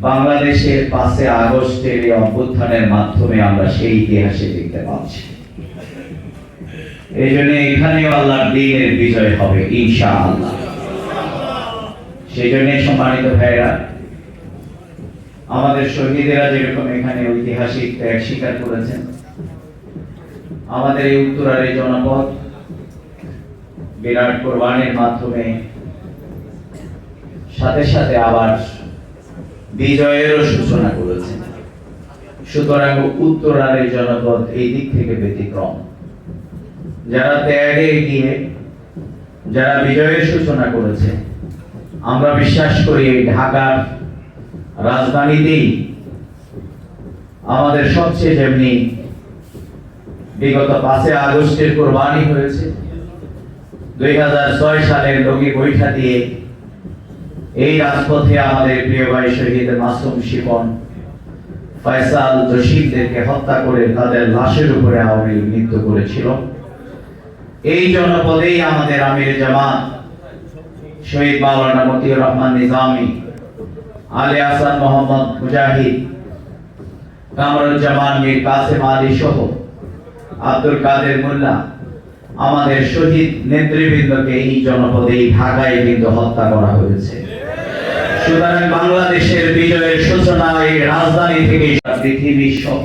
বাংলাদেশের 5 আগস্টের এই অভ্যুত্থানের মাধ্যমে আমরা সেই ইতিহাসে দেখতে পাচ্ছি। এই জন্য এখানেও আল্লাহর দ্বীনের বিজয় হবে ইনশাআল্লাহ। সেই জন্য সম্মানিত ভাইরা, আমাদের শহীদেরা যেরকম এখানে ঐতিহাসিক ত্যাগ স্বীকার করেছেন, আমাদের এই উত্তরার এই জনপদ বিরাট কোরবানির মাধ্যমে সাথে সাথে আবার বিজয়েরও সূচনা করেছেন। সুতরাং উত্তরার এই জনপদ এই দিক থেকে ব্যতিক্রম। যারা ত্যাগে গিয়ে যারা বিজয়ের সূচনা করেছে, আমরা বিশ্বাস করি এই ঢাকার রাজধানীতেই আমাদের সবচেয়ে যেমনি বিগত 5 আগস্টের কোরবানি হয়েছে, 2006 সালের লগি বৈঠা দিয়ে এই রাজপথে আমাদের প্রিয় ভাই শহীদ মাসুম শিপন, ফয়সাল, জসিমদেরকে হত্যা করে তাদের লাশের উপরে আওয়ামী লীগ নৃত্য করেছিল। এই জনপদেই আমাদের আমির জামাত শহীদ মাওলানা মতিউর রহমান নিজামী, আলী হাসান মোহাম্মদ মুজাহিদ, কামরুজ্জামান মীর কাসেম আলী সহ আব্দুল কাদের মোল্লা, আমাদের শহীদ নেতৃবৃন্দকে এই জনপদেই ঢাকায় কিন্তু হত্যা করা হয়েছে। সুতরাং বাংলাদেশের বিজয়ের সূচনা এই রাজধানী থেকে পৃথিবী সহ